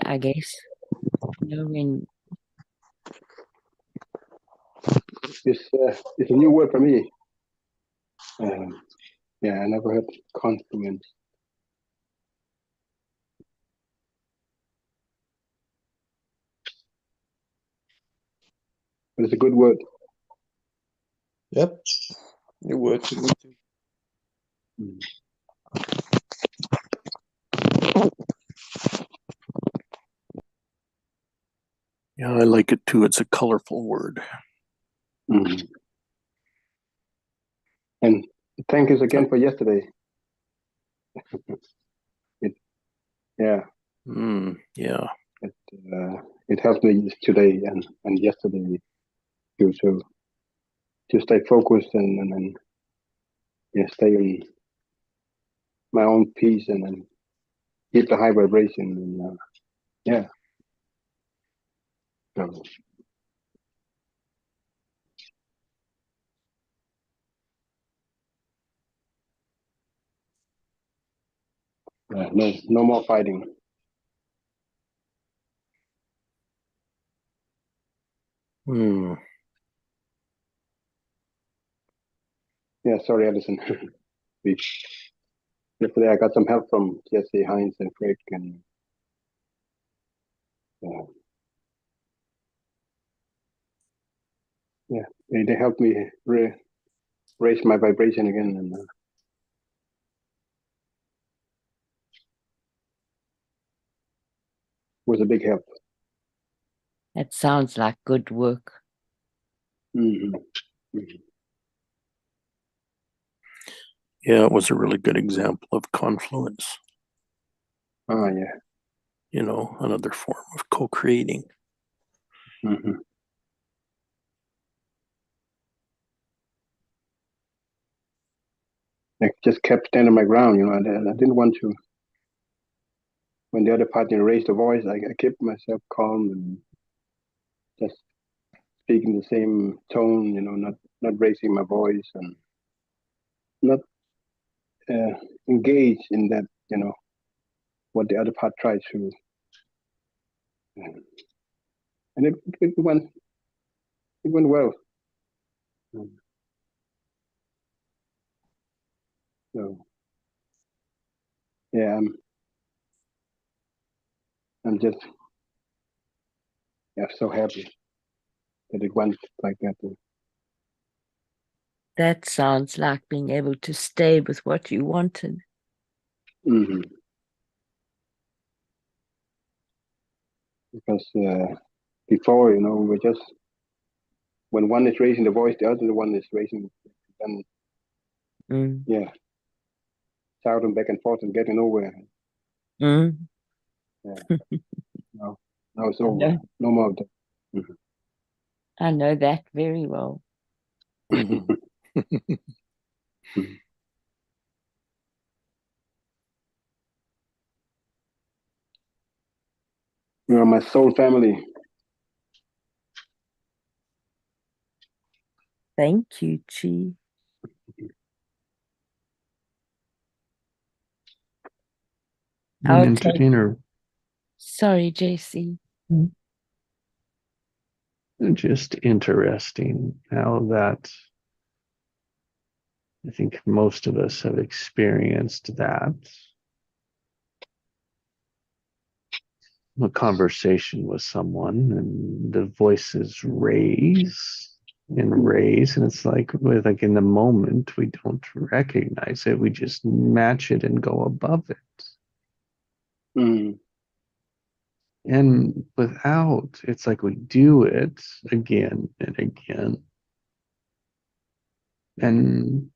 I guess. When It's a new word for me. Yeah, I never heard confluence. But it's a good word. Yep. New word to me too. Yeah, I like it too. It's a colorful word. Mm. And thank you again for yesterday. Yeah. Yeah. It helped me today and yesterday too, to stay focused and yeah, stay in my own peace and keep the high vibration and yeah. So, no more fighting. Hmm. Yeah, sorry, Edison. Yesterday I got some help from Jesse, Heinz, and Craig, and yeah, they helped me raise my vibration again, and was a big help. that sounds like good work. Mm-hmm. Mm-hmm. Yeah, it was a really good example of confluence. Ah, yeah. You know, another form of co-creating. Mm-hmm. I just kept standing my ground, you know. I didn't want to. When the other partner raised the voice, I kept myself calm and just speaking the same tone, you know, not raising my voice and not engage in that, you know, what the other part tried to. And it went well. So yeah, I'm just so happy that it went like that. That sounds like being able to stay with what you wanted. Mm-hmm. Because before, you know, we were just when one is raising the voice, the other one is raising, and yeah, shouting back and forth and getting nowhere. Yeah. No, it's over. No more of that. Mm-hmm. I know that very well. You are my soul family. Thank you, Chi. An entertainer. Sorry, JC. Just interesting how that, I think most of us have experienced that. A conversation with someone and the voices raise and raise, and it's like in the moment we don't recognize it, we just match it and go above it. Mm. And without, it's like we do it again and again. And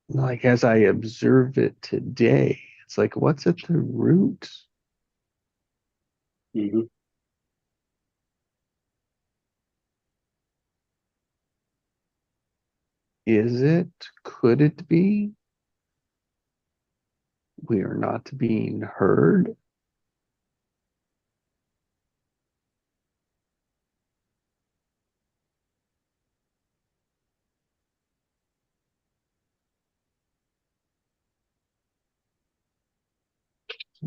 like as I observe it today, it's like, what's at the root? Mm-hmm. Could it be we are not being heard?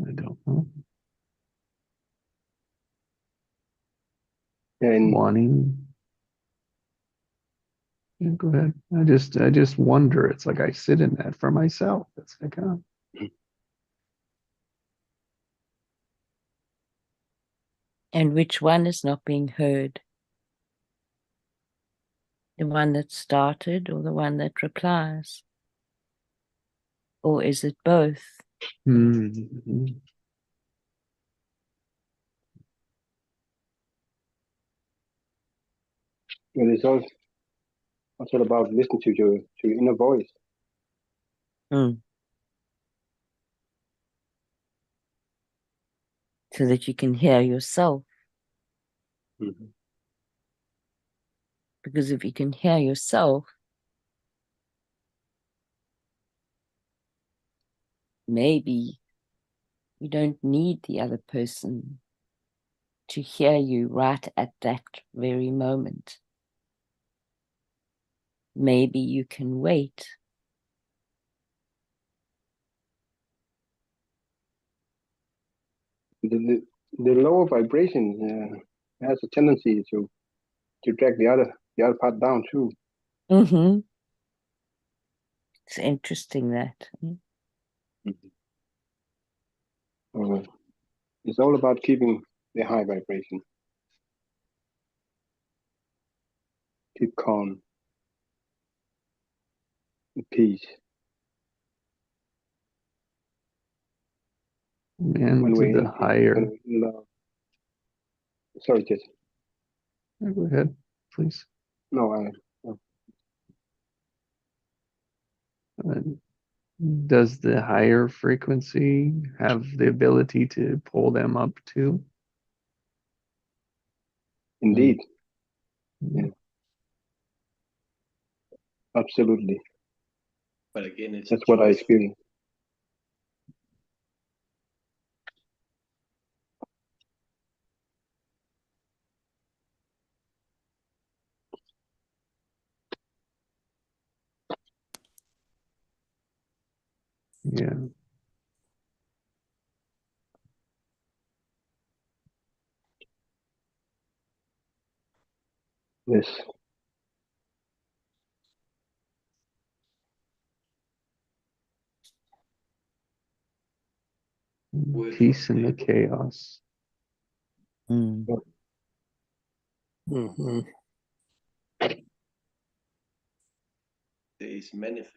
I don't know. And Wanting. Yeah, go ahead. I just wonder. It's like I sit in that for myself. It's like, oh, And which one is not being heard? The one that started or the one that replies? Or is it both? mhm. it's also about listening to your inner voice. Mm. So that you can hear yourself. Mhm. Because if you can hear yourself, maybe you don't need the other person to hear you right at that very moment. Maybe you can wait. The lower vibration has a tendency to drag the other part down too. Mm-hmm. It's interesting that. Uh, it's all about keeping the high vibration. Keep calm, and peace. And When to we're the higher. in love. Sorry, Jess. Yeah, go ahead, please. No, Uh, does the higher frequency have the ability to pull them up too? indeed, Mm. absolutely. But again, it's That's what I experienced. Yeah. Yes. Peace in the chaos. Mm. Mhm. is manifest.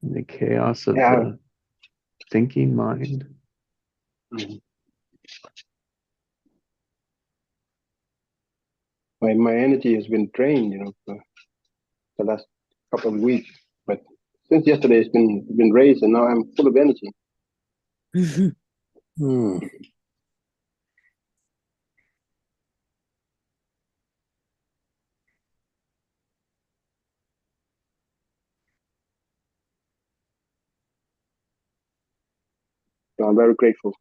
The chaos of Yeah. the thinking mind. Mhm. My energy has been drained, for the last couple of weeks. But since yesterday, it's been raised, and now I'm full of energy. Hmm. So I'm very grateful.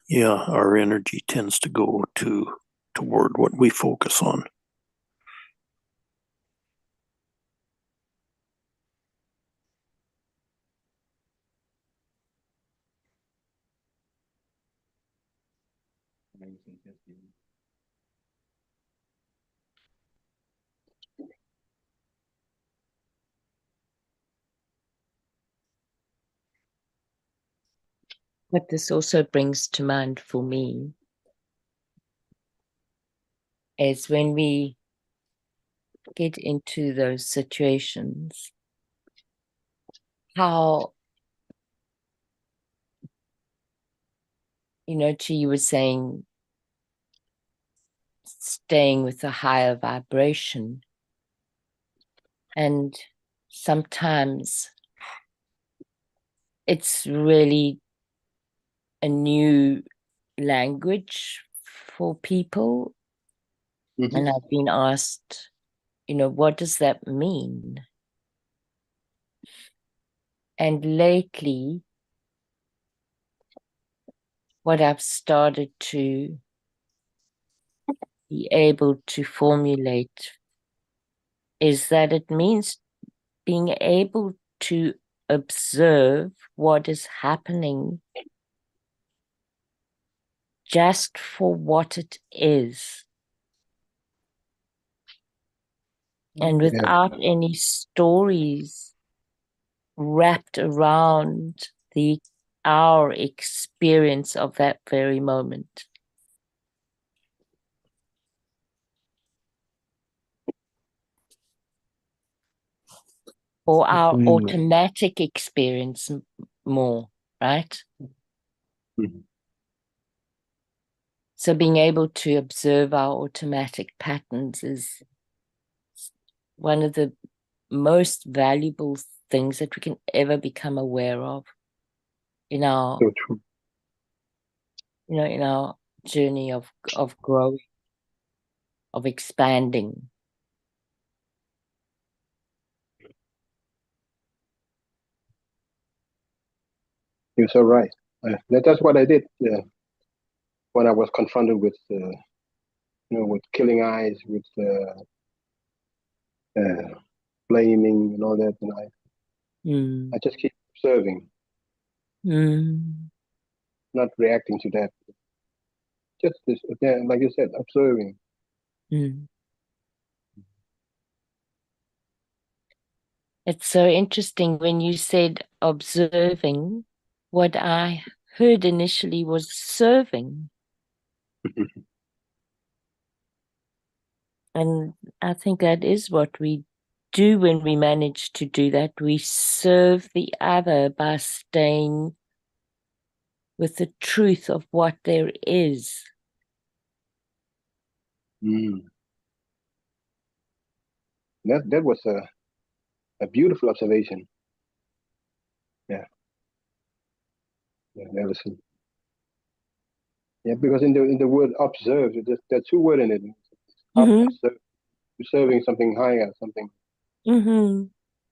Yeah, our energy tends to go toward what we focus on. What this also brings to mind for me is when we get into those situations, how, Chi, you were saying staying with a higher vibration. And sometimes it's really a new language for people. Mhm. And I've been asked, what does that mean? And lately, what I've started to be able to formulate is that it means being able to observe what is happening just for what it is, and without any stories wrapped around our experience of that very moment, or our automatic experience more, right? Mhm. So being able to observe our automatic patterns is one of the most valuable things that we can ever become aware of in our So true. in our journey of growing, of expanding. You're so right. That's what I did when I was confronted with, with killing eyes, with blaming and all that. And I just keep observing, not reacting to that. Just this, again, like you said, observing. It's so interesting when you said observing. What I heard initially was serving. And I think that is what we do when we manage to do that. We serve the other by staying with the truth of what there is. That was a beautiful observation. Yeah, Alison. Yeah, because in the word observe, there are two words in it. Observing something higher, something.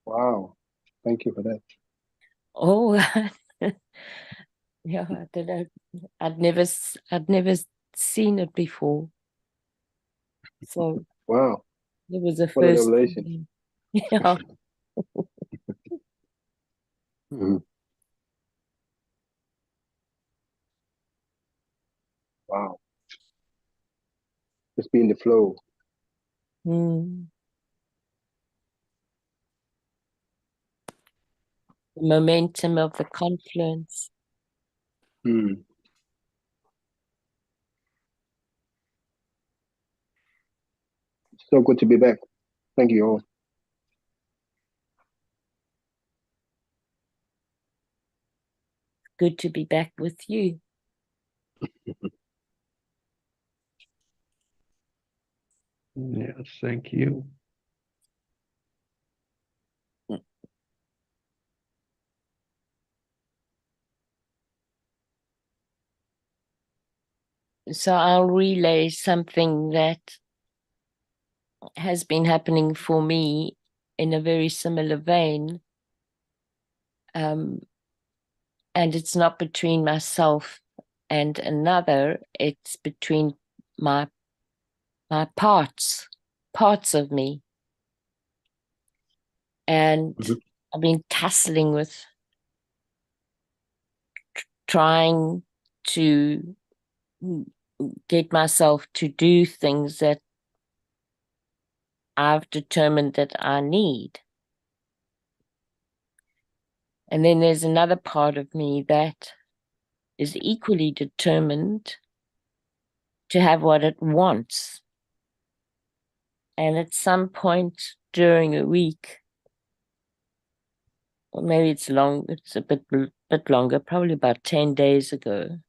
Wow, thank you for that. Oh, yeah, I'd never seen it before. So wow, it was a what a first. revelation. Yeah. Wow, just be in the flow. The momentum of the confluence. So good to be back. Thank you all. Good to be back with you. Yes, thank you. So I'll relay something that has been happening for me in a very similar vein. And it's not between myself and another, it's between my parts of me. And I've been tussling with trying to get myself to do things that I've determined that I need. And then there's another part of me that is equally determined to have what it wants. And at some point during a week, or maybe it's a bit longer, probably about 10 days ago,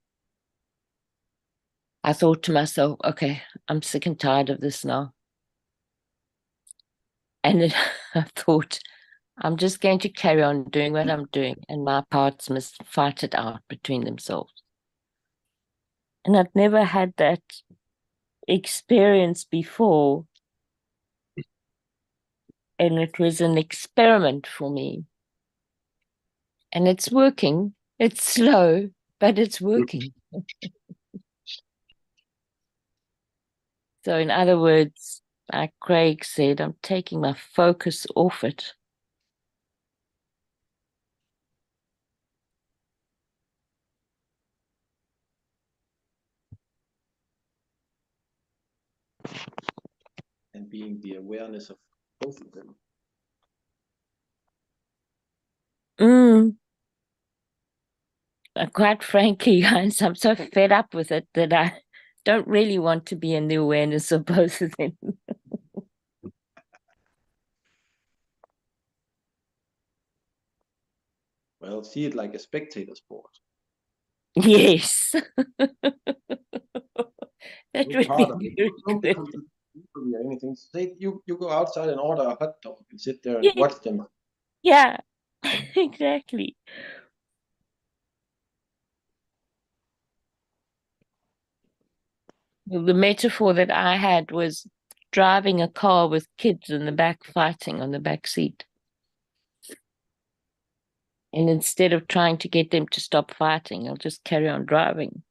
I thought to myself, okay, I'm sick and tired of this now. And then I thought, I'm just going to carry on doing what I'm doing, and my parts must fight it out between themselves. And I've never had that experience before. And it was an experiment for me. And it's working. It's slow, but it's working. So, in other words, like Craig said, I'm taking my focus off it. And being the awareness of both of them. Quite frankly, guys, I'm so fed up with it that I don't really want to be in the awareness of both of them. Well, see it like a spectator sport. Yes. That You're would part of be it. very Don't good. become too people or anything. Say you go outside and order a hot dog and sit there and Yeah. watch them. Yeah, exactly. Well, the metaphor that I had was driving a car with kids in the back fighting on the back seat. And instead of trying to get them to stop fighting, I'll just carry on driving.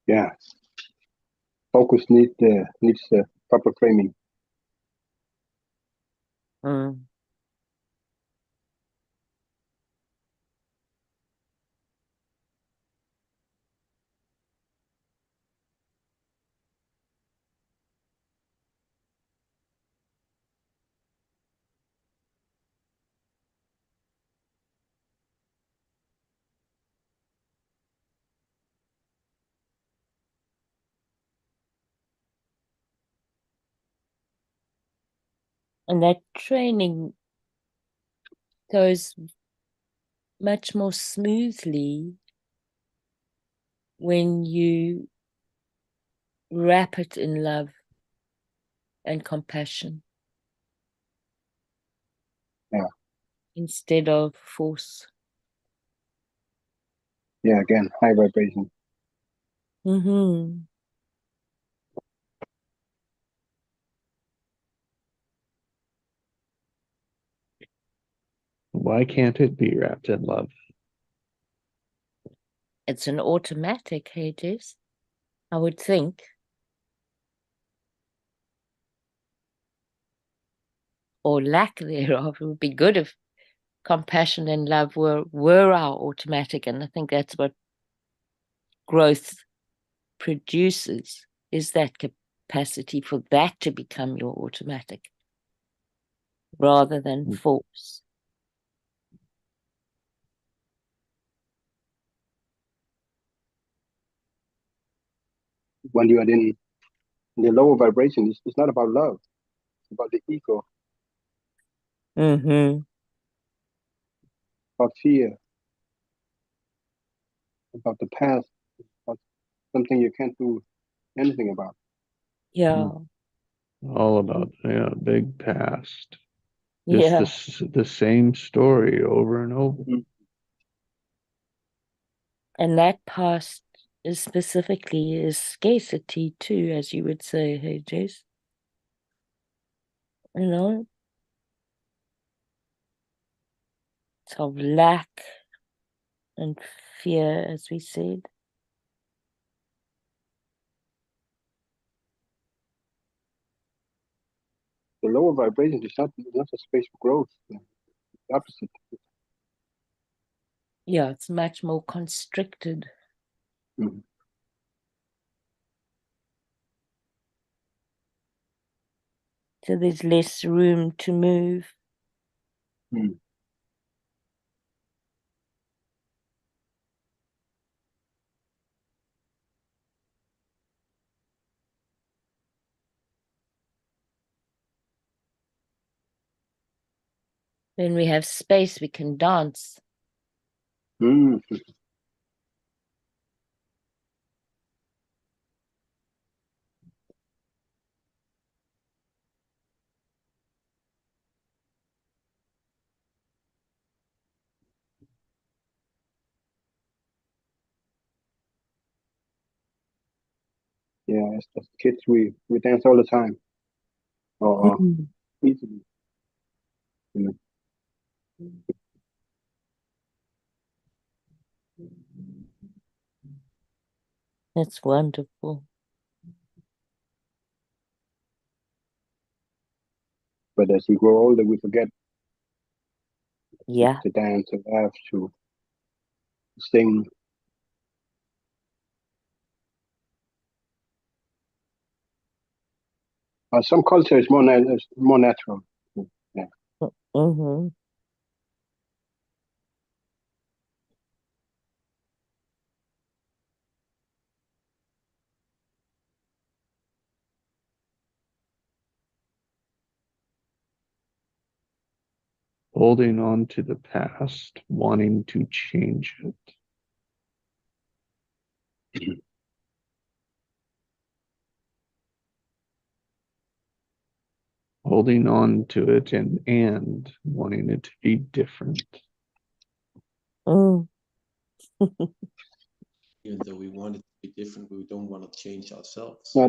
Yeah, focus needs proper framing. Mm. And that training goes much more smoothly when you wrap it in love and compassion. Yeah. Instead of force. Yeah, again, high vibration. Mm-hmm. Why can't it be wrapped in love? It's an automatic, hey, Jess? I would think. Or lack thereof. It would be good if compassion and love were our automatic. And I think that's what growth produces, is that capacity for that to become your automatic rather than force. When you are in the lower vibration, it's not about love. It's about the ego, Mm-hmm. about fear, about the past, about something you can't do anything about. Yeah. All about big past. Yeah. Just the same story over and over. And that past is specifically is scarcity too, as you would say, hey, Jess. You know, it's of lack and fear, as we said. The lower vibration is not a space for growth. The opposite. Yeah, it's much more constricted. Mhm. So there's less room to move. Mm. When we have space, we can dance. Mm. Yeah, as kids, we dance all the time, or Mm. easily. You know. That's wonderful. But as we grow older, we forget Yeah. to dance, to laugh, to sing. Some culture is more natural. Yeah. Mm-hmm. Holding on to the past, wanting to change it. Holding on to it and wanting it to be different. Mm. Even though we want it to be different, we don't want to change ourselves. No,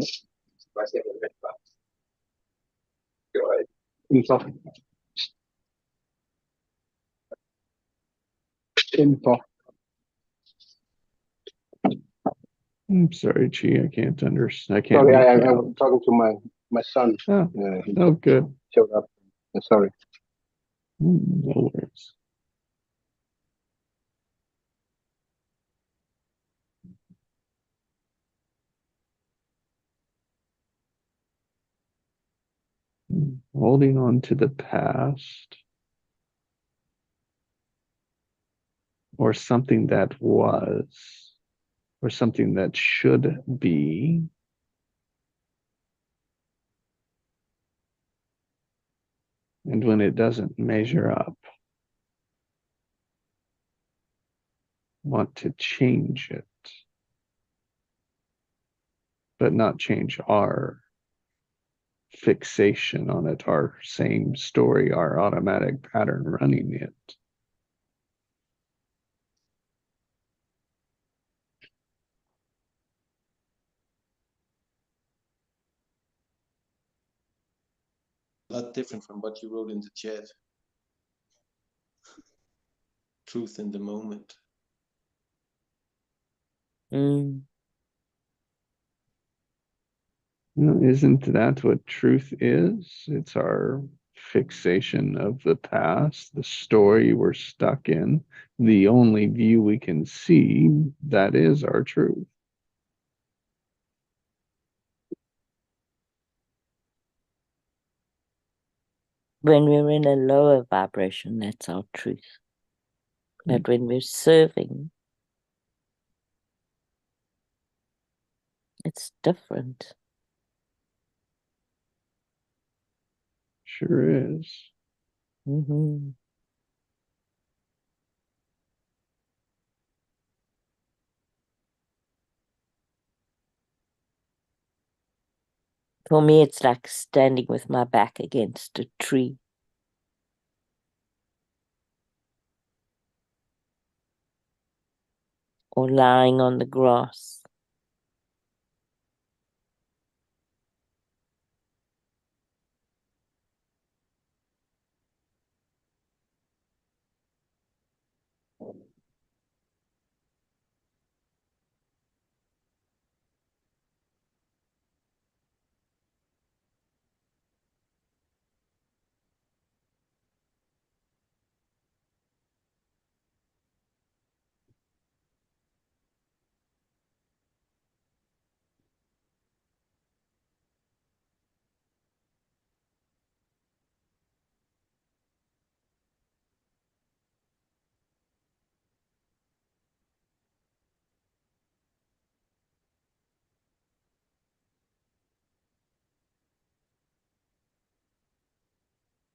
info. Info. I'm sorry, Chi, I can't understand. I can't Sorry, make I you was out. talking to my son. Oh, He oh, good. showed up. Sorry. No worries. Holding on to the past or something that was or something that should be. And when it doesn't measure up, want to change it, but not change our fixation on it, our same story, our automatic pattern running it. A lot different from what you wrote in the chat. Truth in the moment. Mm. Isn't that what truth is? It's our fixation of the past, the story we're stuck in, the only view we can see. That is our truth. When we're in a lower vibration, that's our truth. But when we're serving, it's different. Sure is. Mm-hmm. For me, it's like standing with my back against a tree. Or lying on the grass.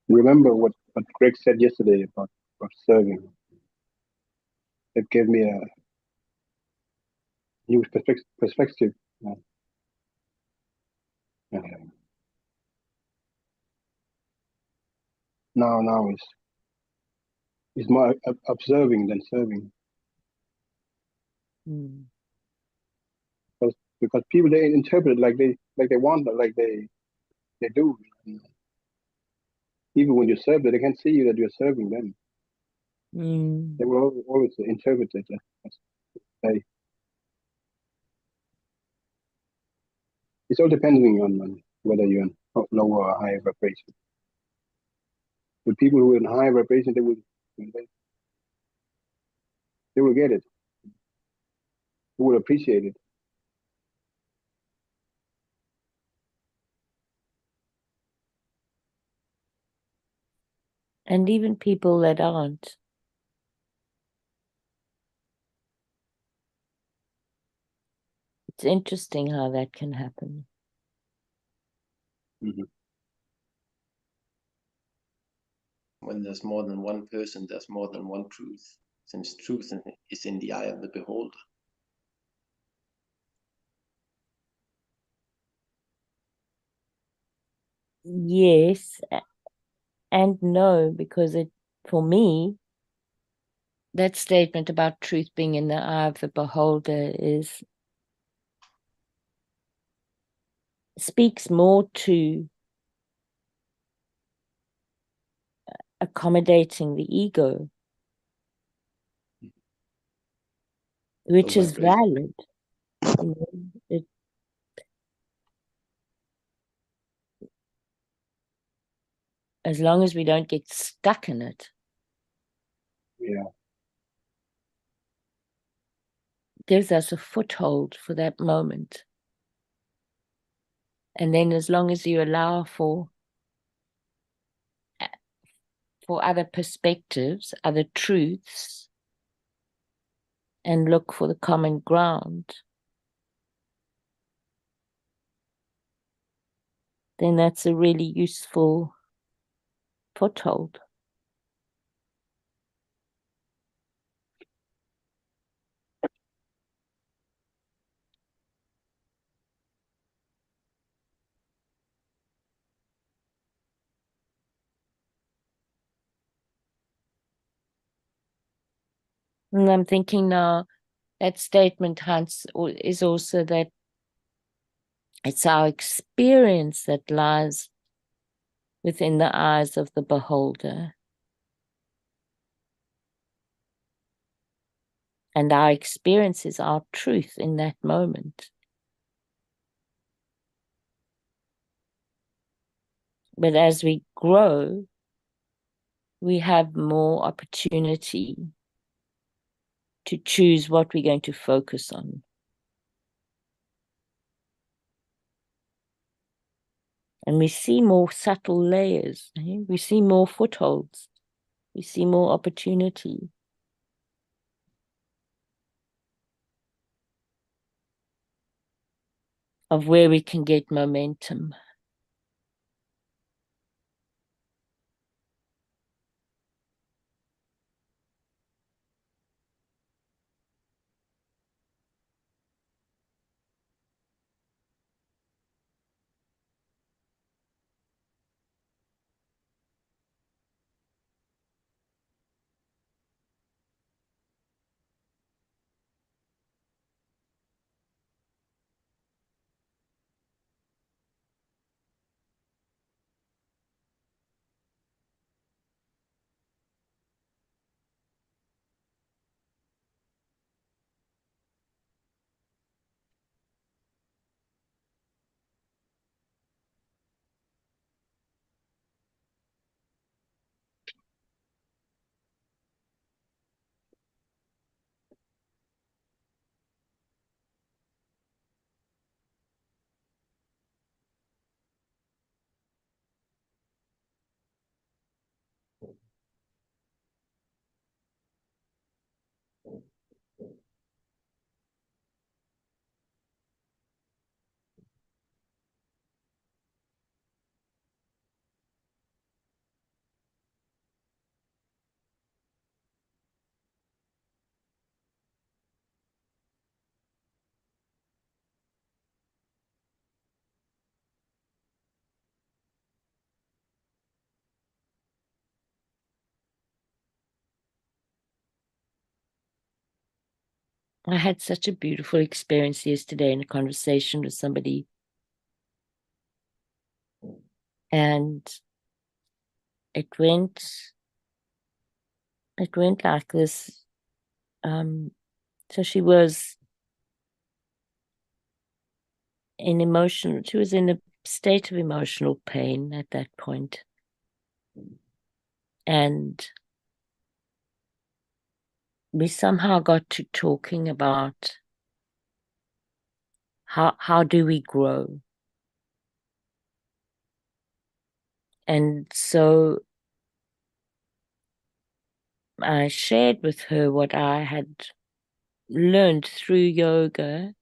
remember what Greg said yesterday about serving. It gave me a new perspective. Uh, uh, now is more observing than serving, Mm. because people, they interpret it like they want, like they do. And even when you serve them, they can't see you that you're serving them. Mm. They will always interpret it as they. It's all depending on whether you're in lower or higher vibration. The people who are in higher vibration, they will get it. They will appreciate it. And even people that aren't. It's interesting how that can happen. Mm-hmm. When there's more than one person, there's more than one truth, since truth is in the eye of the beholder. Yes and no, because for me, that statement about truth being in the eye of the beholder speaks more to accommodating the ego, which is vibration. valid. As long as we don't get stuck in it. Yeah. Gives us a foothold for that moment. And then as long as you allow for other perspectives, other truths, and look for the common ground, then that's a really useful foothold. And I'm thinking now, that statement, Hans, is also that it's our experience that lies within the eyes of the beholder. And our experience is our truth in that moment. But as we grow, we have more opportunity to choose what we're going to focus on. And we see more subtle layers. We see more footholds. We see more opportunity. Of where we can get momentum. I had such a beautiful experience yesterday in a conversation with somebody. And it went like this. So she was she was in a state of emotional pain at that point. And we somehow got to talking about how do we grow? And so I shared with her what I had learned through yoga,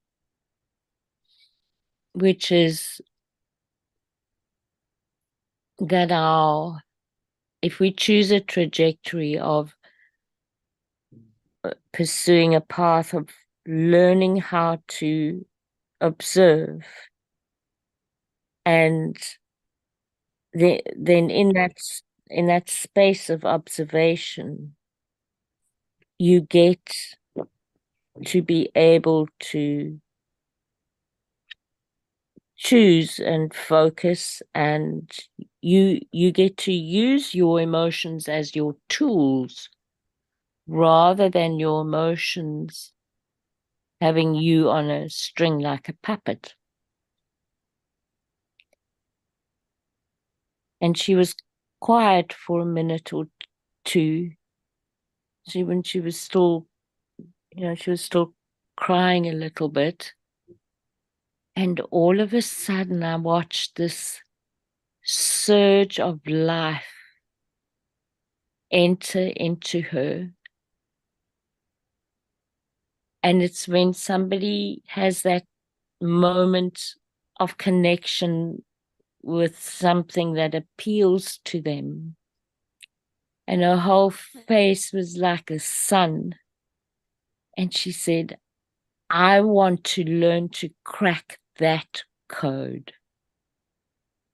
which is that if we choose a trajectory of pursuing a path of learning how to observe, and then in that space of observation, you get to be able to choose and focus, and you get to use your emotions as your tools rather than your emotions having you on a string like a puppet. And she was quiet for a minute or two. When she was still, she was still crying a little bit. And all of a sudden, I watched this surge of life enter into her. And it's when somebody has that moment of connection with something that appeals to them. And her whole face was like a sun. And she said, I want to learn to crack that code.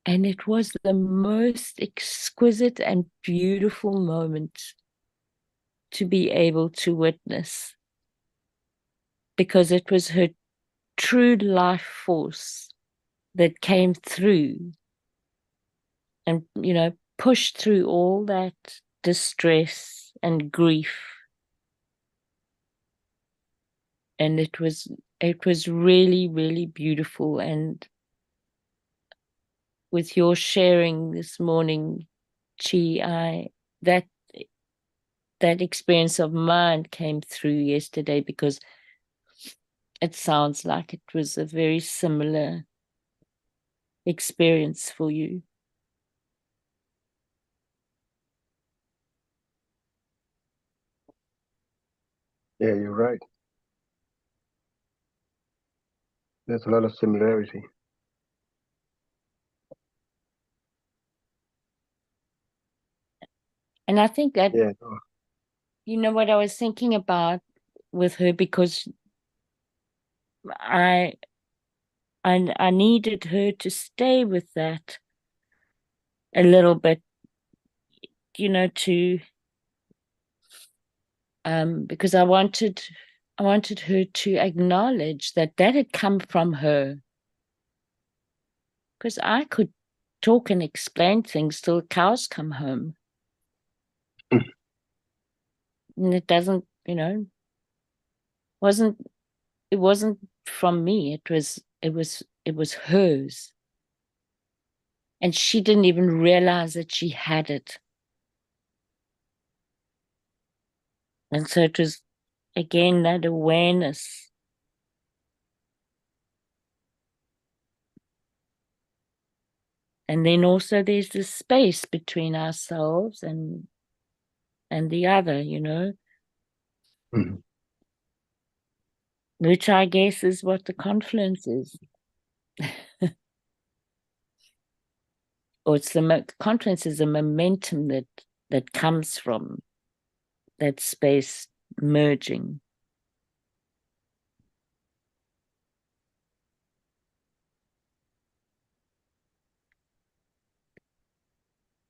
And it was the most exquisite and beautiful moment to be able to witness, because it was her true life force that came through and, pushed through all that distress and grief. And it was really, really beautiful. And with your sharing this morning, Chi, that experience of mine came through yesterday, because it sounds like it was a very similar experience for you. Yeah, you're right. There's a lot of similarity. And I think that, Yeah. what I was thinking about with her, because I needed her to stay with that a little bit, to because I wanted her to acknowledge that had come from her. Because I could talk and explain things till the cows come home. And it doesn't, it wasn't from me. It was hers. And she didn't even realize that she had it. And so it was, again, that awareness. And then also there's this space between ourselves and the other, Mhm. which I guess is what the confluence is. Or it's confluence is a momentum that comes from that space merging.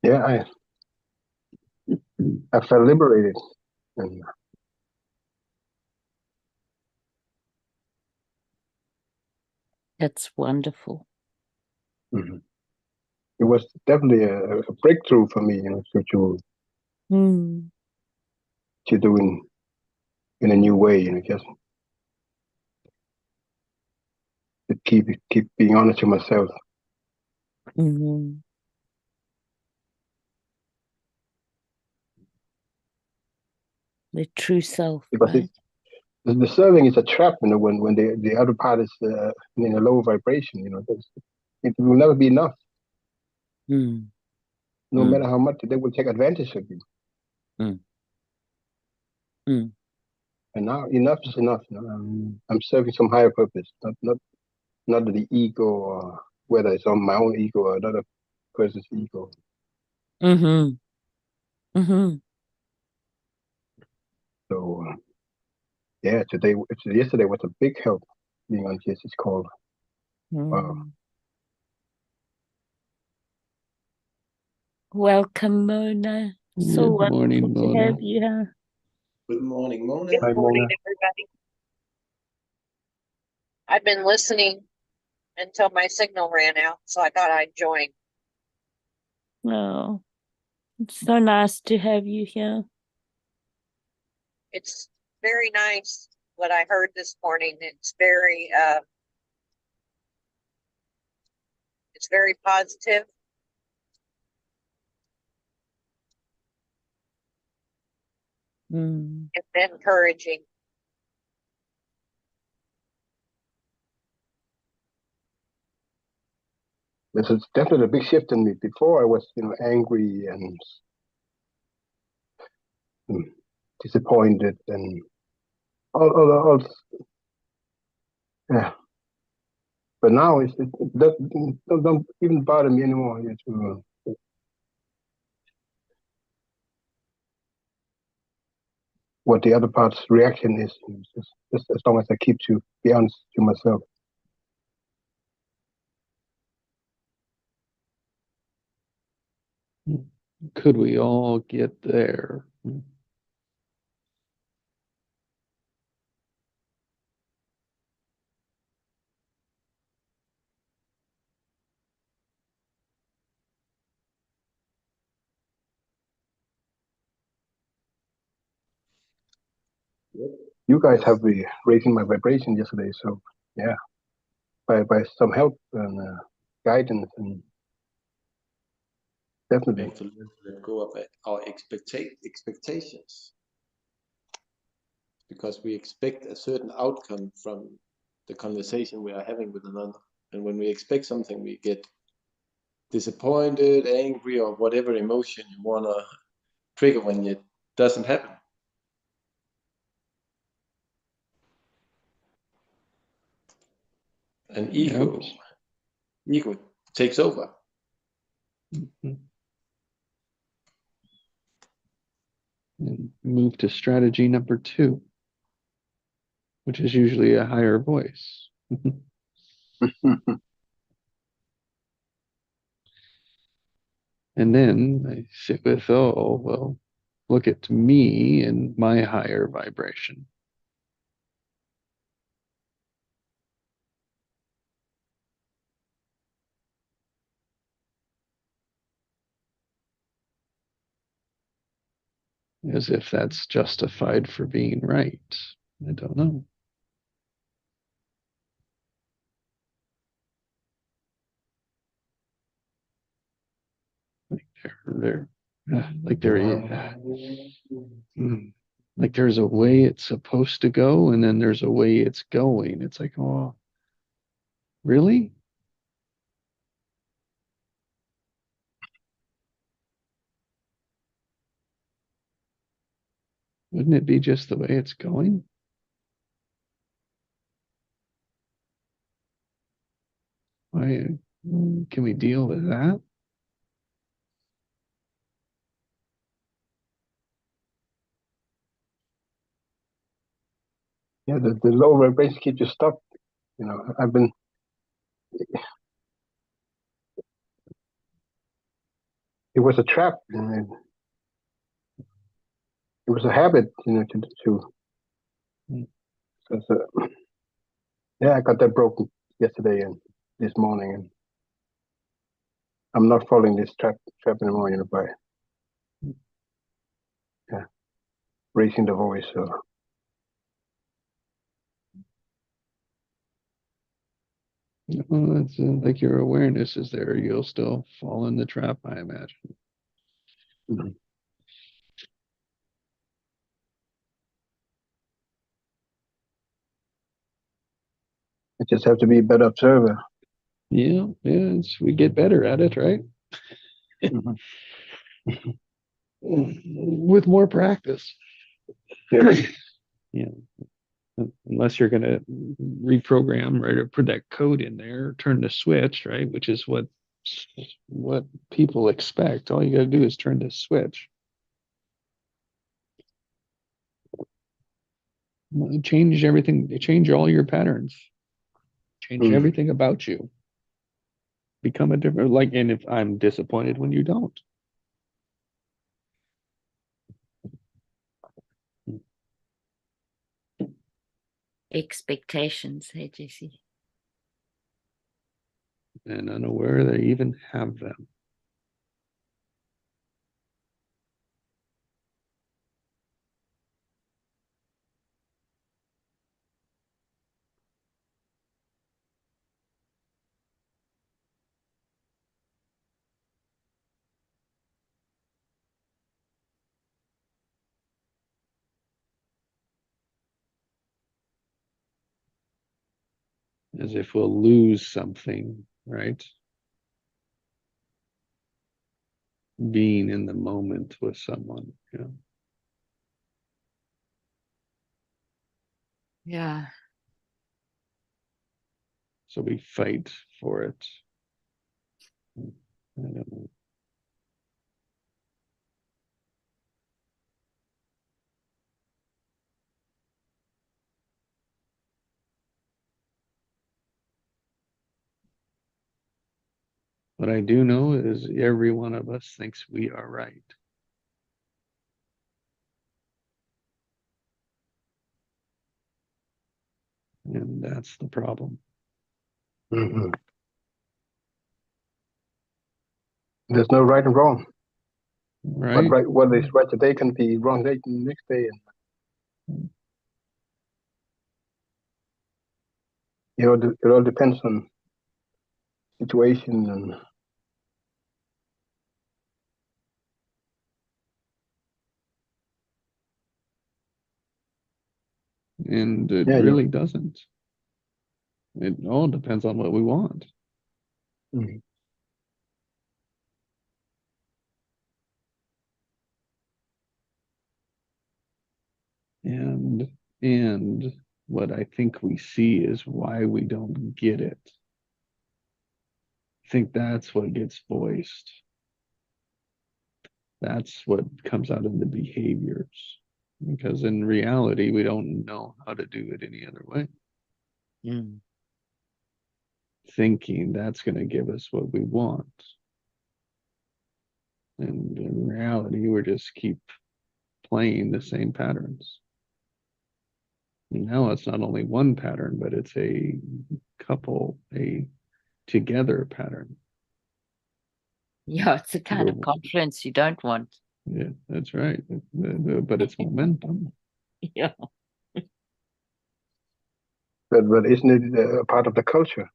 Yeah, I felt liberated, and That's wonderful. Mhm. It was definitely a breakthrough for me, Mm. to do in a new way, just to keep being honest to myself. Mm-hmm. The true self, Because right? the serving is a trap, when the other part is in a low vibration, it will never be enough. Mm. No Mm. matter how much they will take advantage of you. Mm. Mm. And now enough is enough. I'm serving some higher purpose, not the ego, or whether it's on my own ego or another person's ego. Mm-hmm. Mm-hmm. So yeah, yesterday was a big help being on Jesus call. Wow. Mm. Welcome, Mona. So Good morning, wonderful to Mona. have you here. Good morning, Mona. Good Hi, morning, Mona. everybody. I've been listening until my signal ran out, so I thought I'd join. Oh, it's so nice to have you here. It's very nice what I heard this morning. It's very positive. Mm. And encouraging. This is definitely a big shift in me. Before I was, angry and disappointed and all. Yeah. But now it don't even bother me anymore. What the other part's reaction is, just as long as I keep to be honest to myself. Could we all get there? You guys have been raising my vibration yesterday, so yeah, by some help and guidance, and We definitely. have to let go of our expectations, because we expect a certain outcome from the conversation we are having with another. And when we expect something, we get disappointed, angry, or whatever emotion you want to trigger when it doesn't happen. And ego takes over. Mhm. And move to strategy number 2, which is usually a higher voice. And then I sit with, oh, well, look at me and my higher vibration. As if that's justified for being right. I don't know. Like there's a way it's supposed to go, and then there's a way it's going. It's like, oh, really? Wouldn't it be just the way it's going? Why can we deal with that? Yeah, the low vibration keeps you stuck. I've been. It was a trap, and it was a habit, to. Mm. So, yeah, I got that broken yesterday and this morning, and I'm not following this trap anymore, by raising the voice. So Well, it's like your awareness is there. You'll still fall in the trap, I imagine. mhm. I just have to be a better observer. Yeah, we get better at it, right? Mhm. With more practice. Yeah. Yeah. Unless you're going to reprogram, right, or put that code in there, turn the switch, right, which is what people expect. All you got to do is turn the switch. Change everything, change all your patterns, change Mm. everything about you. Become a different, like, and if I'm disappointed when you don't. Expectations, hey, Jesse. And unaware they even have them. As if we'll lose something, right? Being in the moment with someone, Yeah. So we fight for it. I don't know. What I do know is every one of us thinks we are right. And that's the problem. Mhm. There's no right and wrong. Right? What is right today can be wrong next day. And it all depends on situation and And it yeah. really doesn't. It all depends on what we want. Mhm. And what I think we see is why we don't get it. I think that's what gets voiced. That's what comes out in the behaviors. Because in reality, we don't know how to do it any other way. Mm. Thinking that's going to give us what we want. And in reality, we're just keep playing the same patterns. And now it's not only one pattern, but it's a together pattern. Yeah, it's the kind of Whoa. confluence you don't want. Yeah, that's right. But it's momentum. Yeah. But isn't it a part of the culture?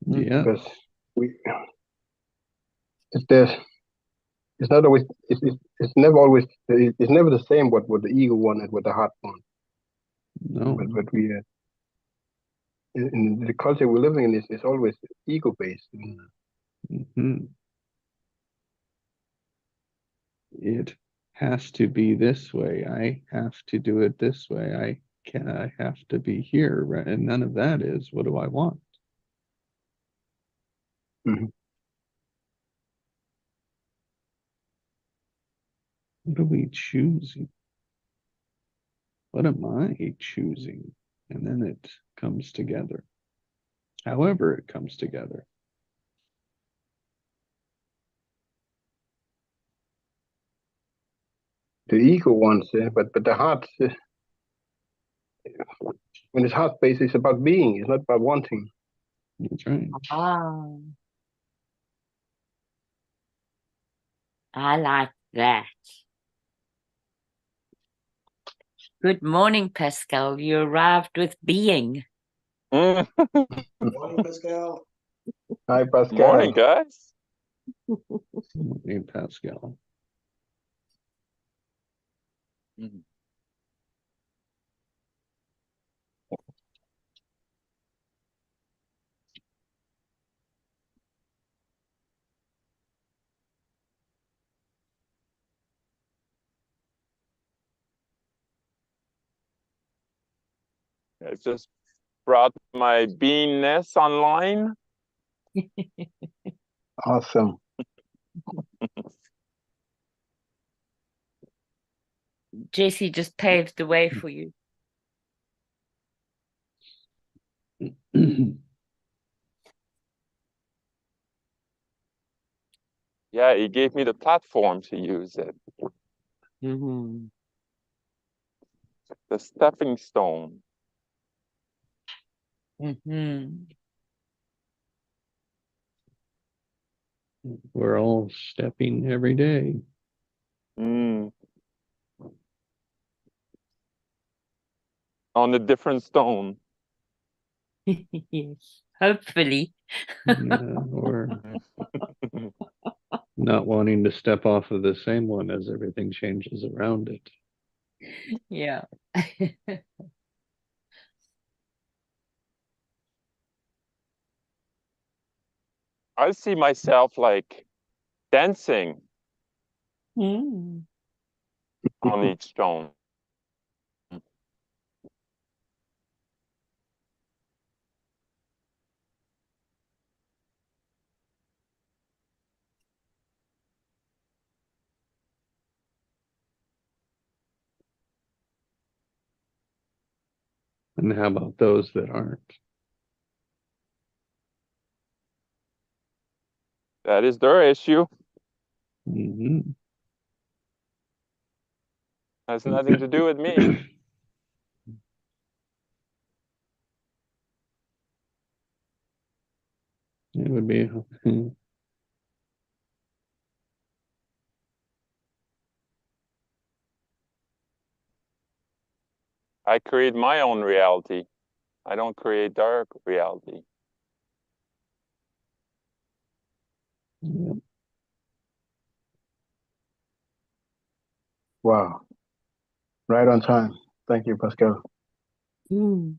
Yeah. Because we it's there's it's not always it's never always it's never the same what the ego want and what the heart want. No. But we in the culture we're living in is always ego based. Mhm. It has to be this way. I have to do it this way. I have to be here, right? And none of that is what do I want? Mhm. What are we choosing? What am I choosing? And then it comes together. However, it comes together. The ego wants, but the heart, when it's heart based, it's about being. It's not about wanting. That's right. Ah, I like that. Good morning, Pascal. You arrived with being. Mm, Morning, Pascal. Hi, Pascal. Morning, guys. Hey, Pascal. I just brought my beingness online. Awesome. Jesse just paved the way for you. Yeah, he gave me the platform to use it. Mm-hmm. The stepping stone. Mm-hmm. We're all stepping every day. Mm. On a different stone. Yes. Hopefully. Yeah, or not wanting to step off of the same one as everything changes around it. Yeah. I see myself like dancing Mm. on each stone. And how about those that aren't? That is their issue. Mm-hmm. Has nothing to do with me. It would be I create my own reality. I don't create their reality. yeah. Wow. Right on time. Thank you, Pascal. Mm.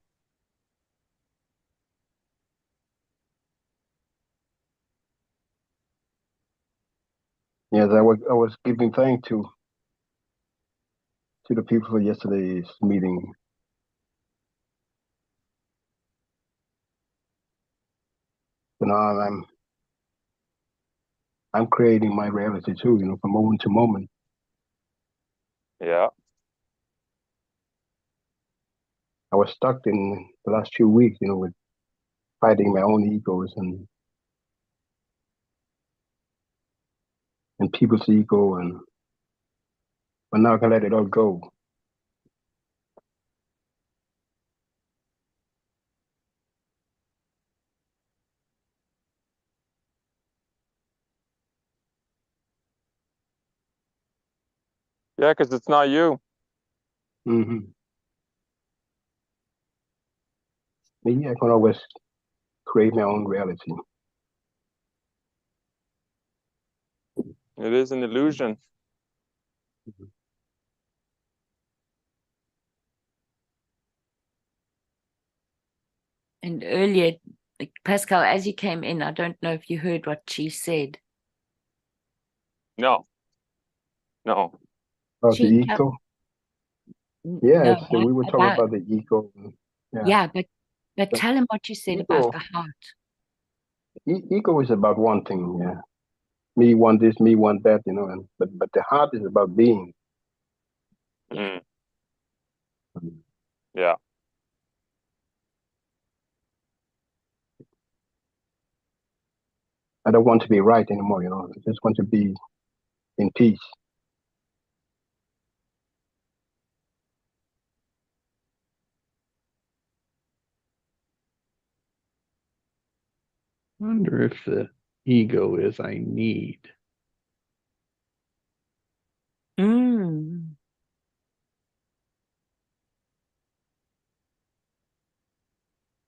Yes, I was giving thanks to the people for yesterday's meeting. You know, I'm creating my reality too, you know, from moment to moment. Yeah. I was stuck in the last few weeks, you know, with fighting my own egos and people's ego, but now I can let it all go. Yeah, because it's not you. Mm-hmm. Me, I can always create my own reality. It is an illusion. And earlier, like, Pascal, as you came in, I don't know if you heard what she said. No. No. About the She ego? no, Yes, we were talking about about the ego. yeah, but But tell him what you said about ego, the heart. ego is about one thing. Yeah, me want this, me want that, you know. And but the heart is about being. Mm. Mm. Yeah. I don't want to be right anymore, you know. I just want to be in peace. Wonder if the ego is I need. Mm.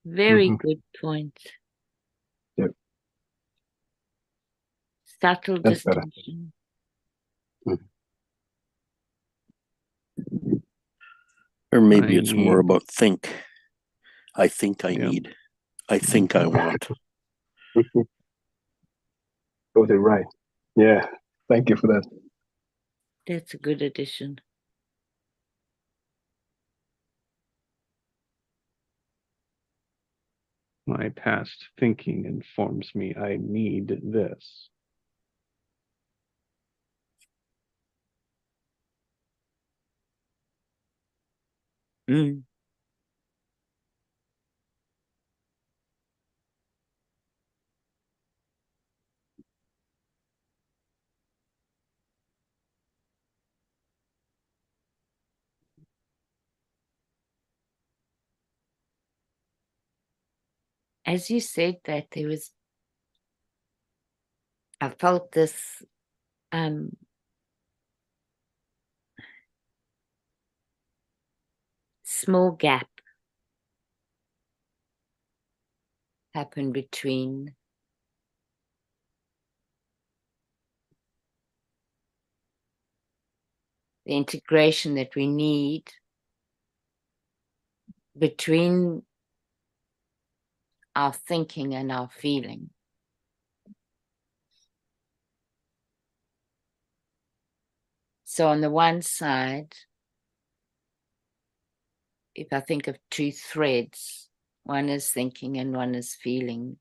Very Mhm. good point. Yep. Subtle That's better. distinction. Or maybe I it's more need. about think. I think I Yep. need. I think I want. Got it right. Yeah. Thank you for that. That's a good addition. My past thinking informs me I need this. Mm. As you said that, I felt this small gap happen between the integration that we need between our thinking and our feeling. So on the one side, if I think of two threads, one is thinking and one is feeling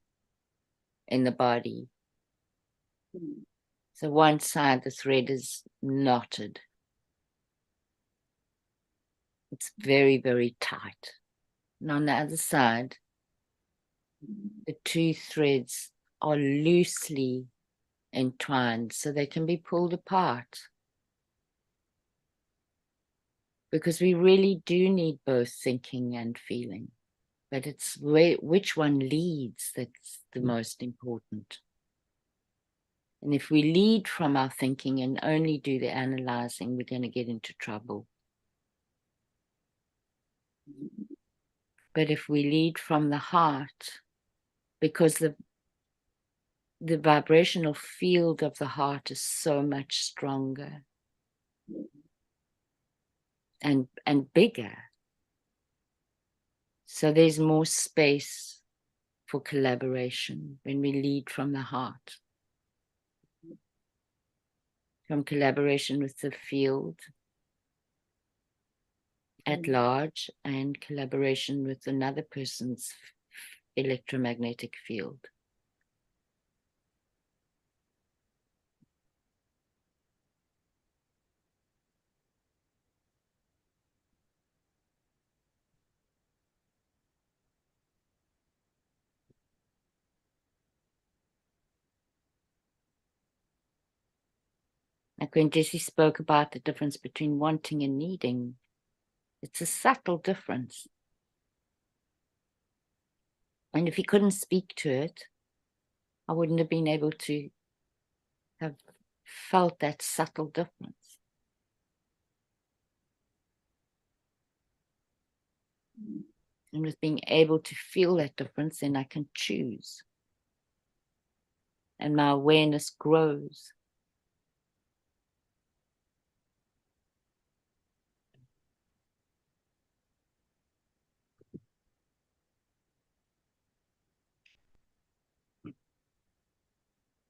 in the body. So one side, the thread is knotted. It's very, very tight. And on the other side, the two threads are loosely entwined, so they can be pulled apart. Because we really do need both thinking and feeling. But it's which one leads that's the most important. And if we lead from our thinking and only do the analyzing, we're going to get into trouble. But if we lead from the heart, because the vibrational field of the heart is so much stronger and bigger. So there's more space for collaboration when we lead from the heart. From collaboration with the field at large and collaboration with another person's electromagnetic field. Like when Jesse spoke about the difference between wanting and needing, it's a subtle difference. And if he couldn't speak to it, I wouldn't have been able to have felt that subtle difference. And with being able to feel that difference, then I can choose. And my awareness grows.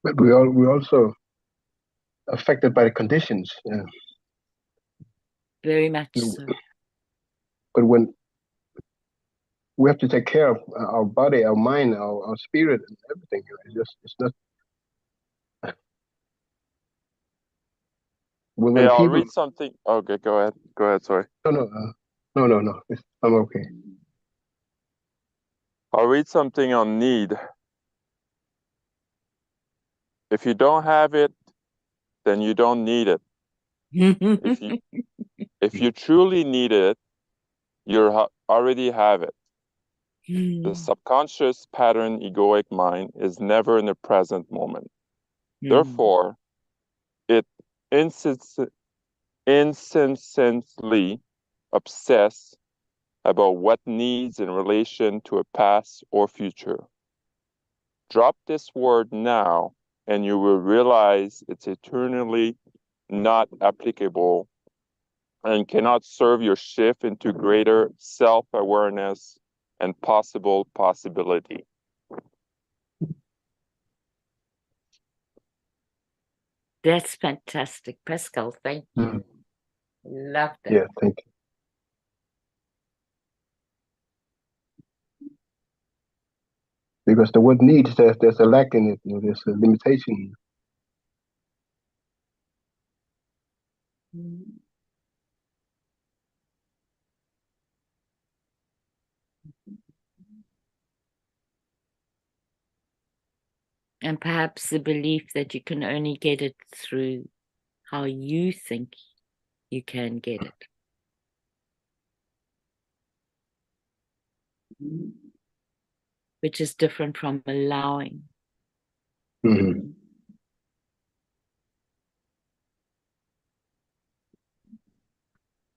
But we also affected by the conditions. Yeah. Very much so. But when we have to take care of our body, our mind, our spirit, and everything, it's not. When Yeah, I'll people, read something. Okay, go ahead. Go ahead, sorry. no, I'm okay. I'll read something on need. If you don't have it, then you don't need it. If you truly need it, you already have it. The Mm. subconscious pattern egoic mind is never in the present moment. Mm. Therefore, it insensibly obsess about what needs in relation to a past or future. Drop this word now, and you will realize it's eternally not applicable and cannot serve your shift into greater self-awareness and possible possibility. That's fantastic, Pascal. Thank you. Mm. Love that. Yeah, thank you. Because the word needs, there's a lack in it. There's a limitation. Mm. And perhaps the belief that you can only get it through how you think you can get it. Which is different from allowing. Mm-hmm.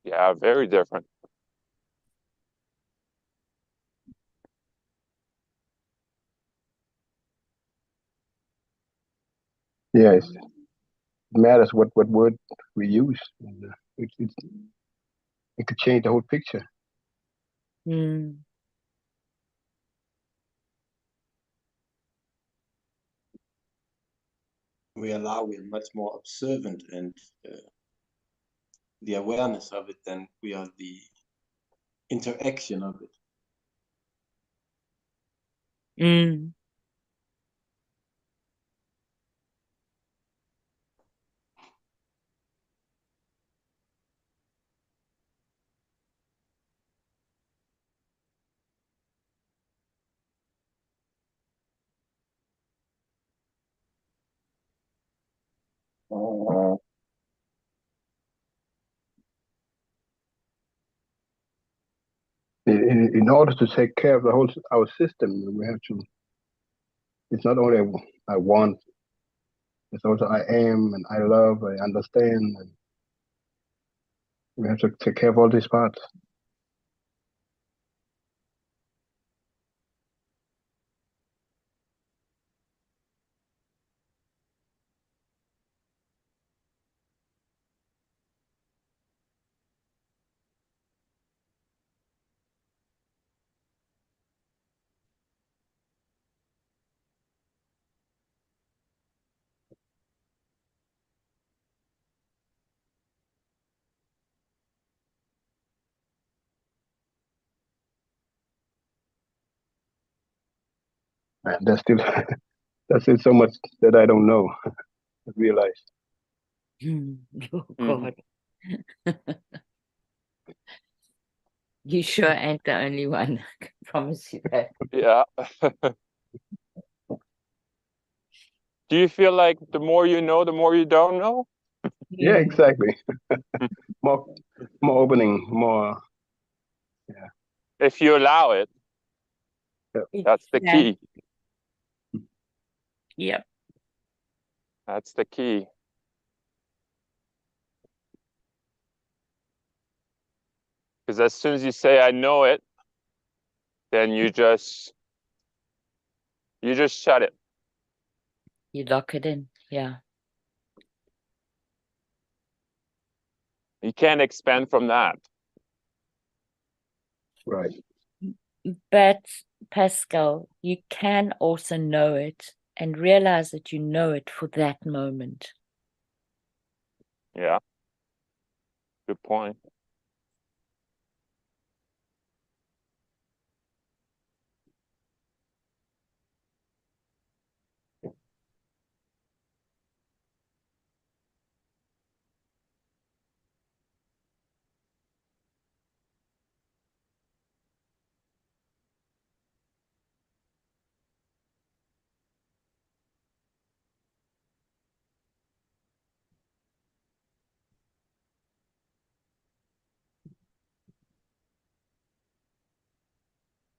Yeah, very different. Yeah, it matters what word we use. And, it could change the whole picture. Mm. We are much more observant and the awareness of it than we are the interaction of it. Mm. In order to take care of the whole our system, we have to. It's not only I want. It's also I am and I love. I understand. And we have to take care of all these parts. And that's still that's still so much that I don't know. I realize. Oh Mhm. God. You sure ain't the only one. I can promise you that. Yeah. Do you feel like the more you know, the more you don't know? Yeah, Mm. exactly. more opening, more. If you allow it, that's the Exactly. key. Yep. That's the key. Because as soon as you say, I know it, then you just shut it. You lock it in. Yeah. You can't expand from that. Right. But Pascal, you can also know it and realize that you know it for that moment. Yeah. Good point.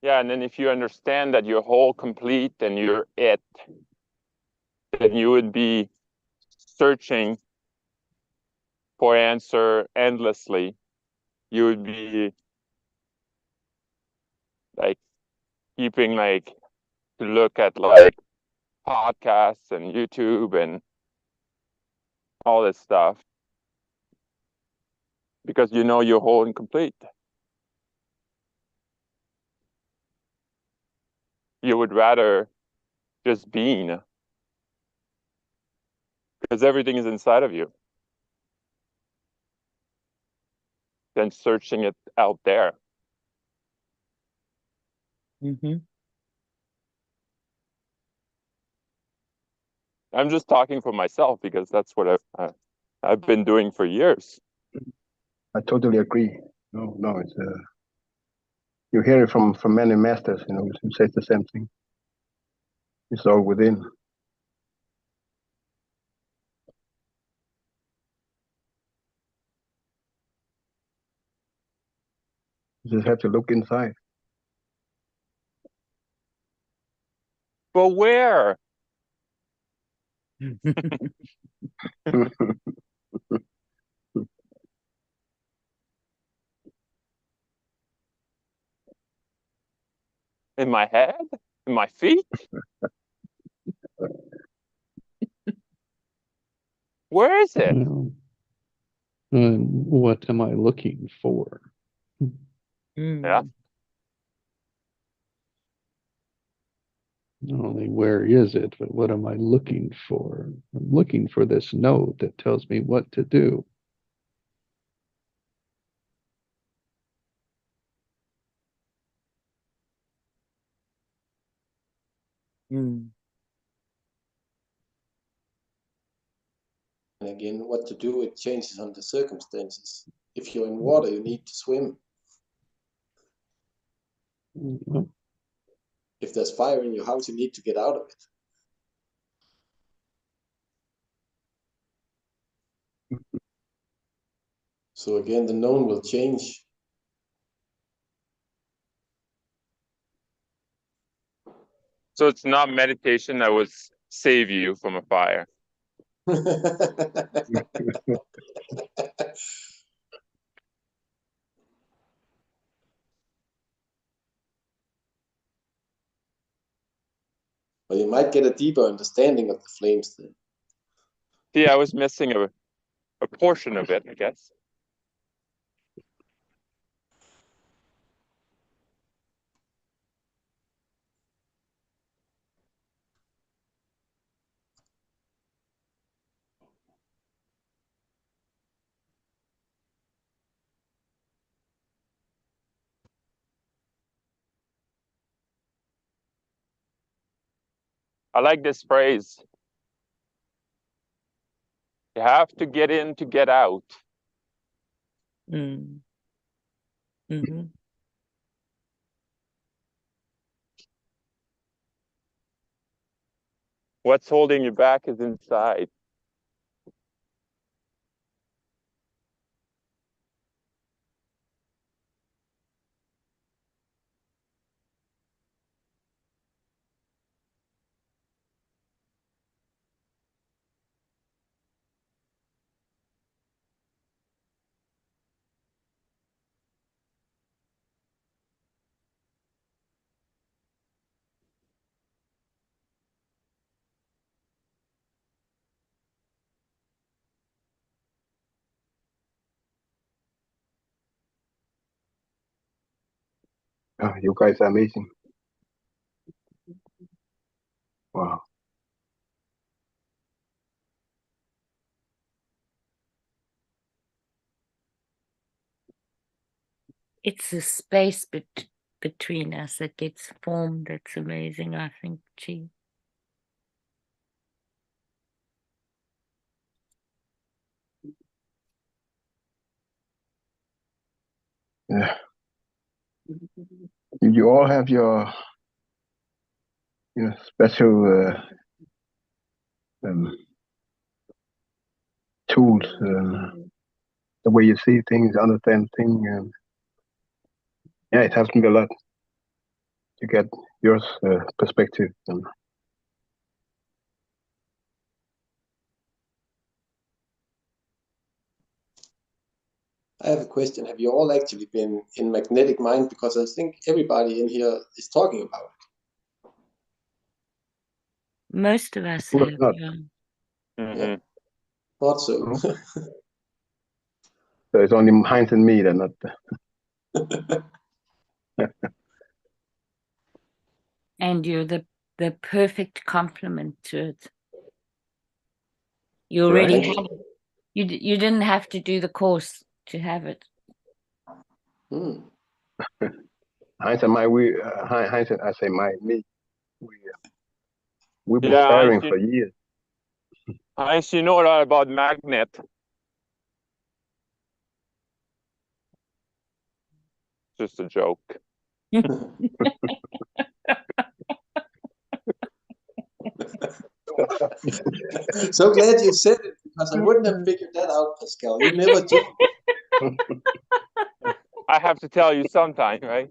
Yeah, and then if you understand that you're whole, complete, and you're it, then you would be searching for answer endlessly. You would be like keeping like to look at like podcasts and YouTube and all this stuff because you know you're whole and complete. You would rather just being because everything is inside of you than searching it out there. Mm-hmm. I'm just talking for myself because that's what I've been doing for years. I totally agree. No, it's you hear it from many masters, who say the same thing. It's all within. You just have to look inside. But where? In my head? In my feet? Where is it? Well, what am I looking for? Yeah. Not only where is it, but what am I looking for? I'm looking for this note that tells me what to do. Mm. And again, what to do, it changes on the circumstances. If you're in water, you need to swim. Well, If there's fire in your house, you need to get out of it. So again, the known will change. So it's not meditation that would save you from a fire. But you might get a deeper understanding of the flames then. See, I was missing a portion of it, I guess. I like this phrase. You have to get in to get out. Mm. Mm-hmm. What's holding you back is inside. Oh, you guys are amazing. Wow. It's the space between us that gets formed. That's amazing, I think, Chi. Yeah. You all have your special tools, the way you see things, understand things. Yeah, it helps me a lot. to get your perspective. And I have a question. Have you all actually been in Magnetic Mind? Because I think everybody in here is talking about it. Most of us Who has have, not? yeah. Mhm. Thought so. No. So it's only Heinz and me that not. And you're the perfect complement to it. You already Right. have it. You didn't have to do the course to have it. Hmm. Heinz and Heinz and I say me. We've been Yeah, sparring for years. I actually know a lot about magnet. Just a joke. So glad you said it, because I wouldn't have figured that out, Pascal. You never joke. I have to tell you sometime, right?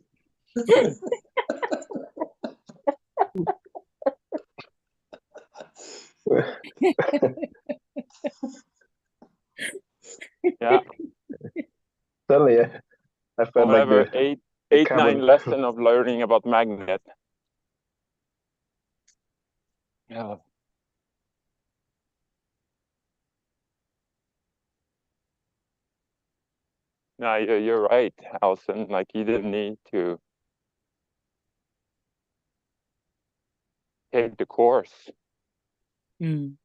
Yeah. Suddenly, I felt like Whatever, the eight, camera. 9 lesson of learning about magnet. Yeah. No, you're right, Alison. Like, you didn't need to take the course. Mm.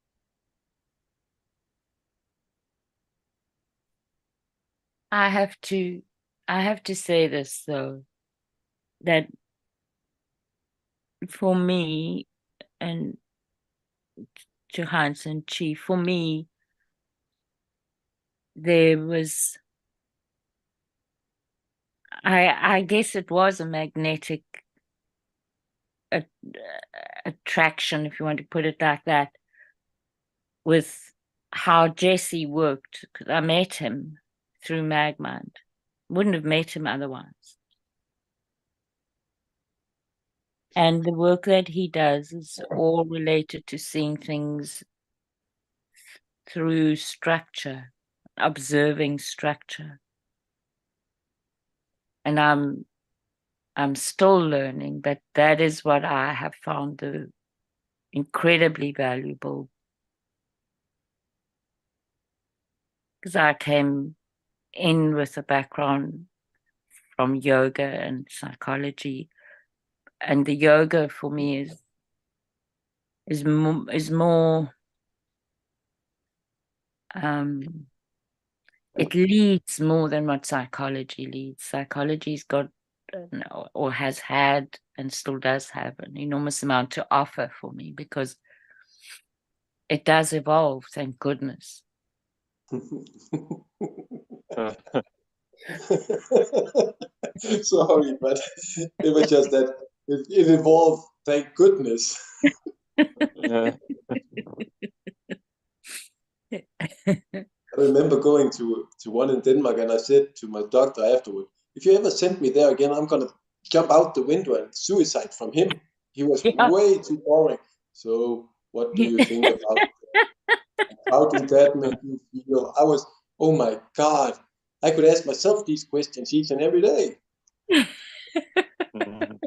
I have to say this though, that for me and to Hans and Chi, for me, there was, I guess it was a magnetic attraction, if you want to put it like that, with how Jesse worked, because I met him through Magmind. Wouldn't have met him otherwise. And the work that he does is all related to seeing things through structure, observing structure. And I'm still learning, but that is what I have found the incredibly valuable, because I came in with a background from yoga and psychology, and the yoga for me is more it leads more than what psychology leads. Psychology's got or has had and still does have an enormous amount to offer for me, because it does evolve, thank goodness. Sorry, but it was just that it evolved, thank goodness. Yeah. I remember going to one in Denmark, and I said to my doctor afterward, if you ever send me there again, I'm going to jump out the window and suicide from him. He was Yeah. way too boring. So what do you think about that? How did that make you feel? I was, oh my God, I could ask myself these questions each and every day. Mhm.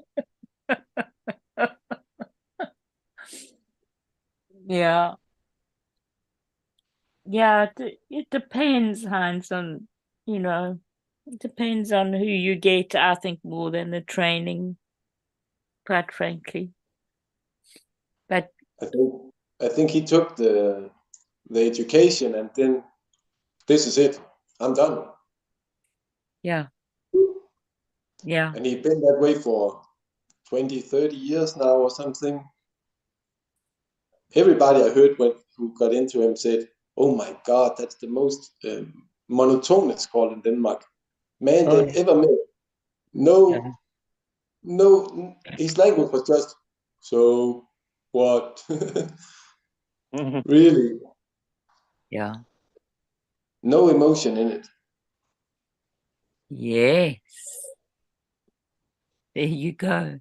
Yeah. Yeah, it depends, Hans, on, it depends on who you get, I think, more than the training, quite frankly. But I think he took the education, and then this is it. I'm done. yeah. Yeah. And he's been that way for 20, 30 years now or something. Everybody I heard who got into him said, oh my God, that's the most monotone, it's called in Denmark, man Oh, they've ever met. No, his language was just, so what? Mhm. Really, yeah. no emotion in it. Yes. There you go.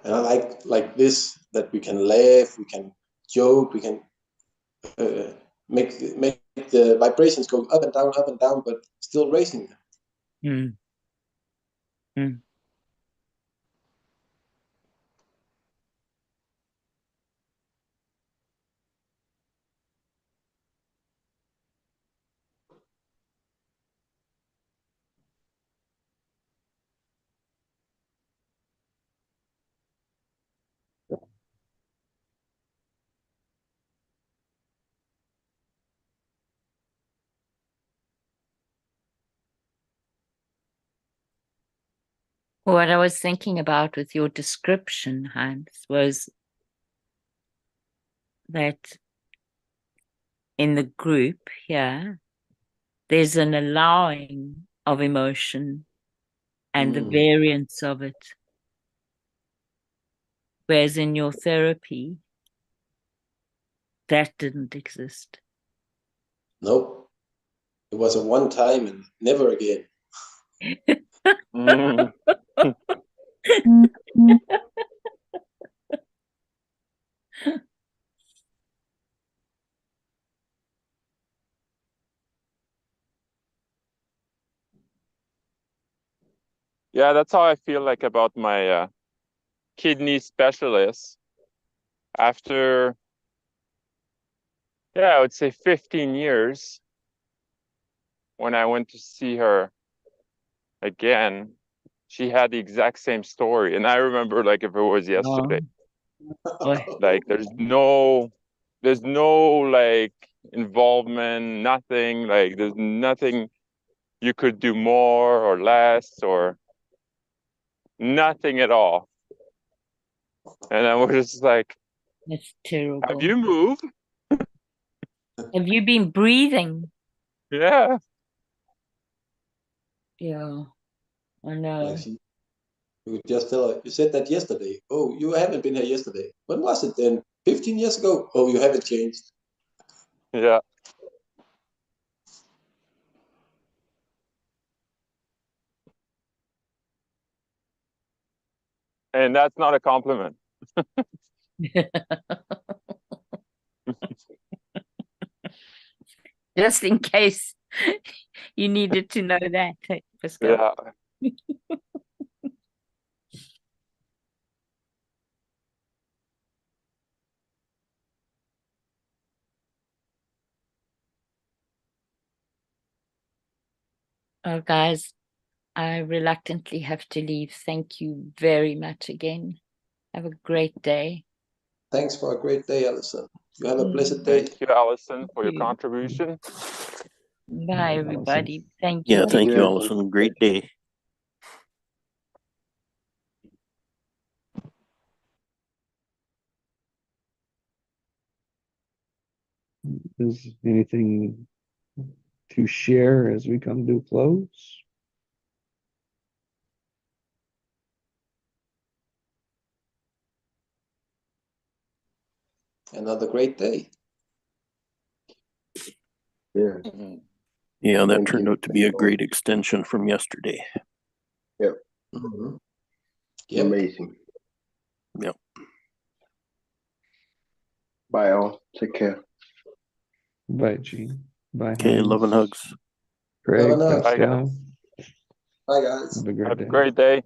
And I like this, that we can laugh, we can joke, we can make the vibrations go up and down, but still raising them. Mm. Mm. What I was thinking about with your description, Hans, was that in the group here, there's an allowing of emotion and the variance of it. Whereas in your therapy, that didn't exist. Nope. It was a one time and never again. Mm. Yeah, that's how I feel like about my kidney specialist. After, yeah, I would say 15 years, when I went to see her again, she had the exact same story. And I remember like if it was yesterday. Boy. Like there's no like involvement, nothing, like there's nothing you could do more or less or nothing at all. And I was just like, That's terrible. have you moved? Have you been breathing? Yeah. Yeah, I know. Like you would just tell her, you said that yesterday. Oh, you haven't been here yesterday. When was it then? 15 years ago? Oh, you haven't changed. Yeah. And that's not a compliment. Just in case you needed to know that, Pascal. Yeah. Oh, guys, I reluctantly have to leave. Thank you very much again. Have a great day. Thanks for a great day, Alison. You have a blessed day. Thank you, Allison, for your you. contribution. Bye, everybody. Thank you. Yeah, thank you, Yeah. Allison. Great day. Is anything to share as we come to a close? Another great day. Yeah. Yeah, that Thank turned you. out to be a great extension from yesterday. Mm-hmm. Yep. Amazing. Yep. Bye all. Take care. Bye, Gene. Bye. Okay, Hans. love and hugs. Craig, Love and hugs. Bye, Pascal. guys. Bye, guys. Have a great Have a day. great day.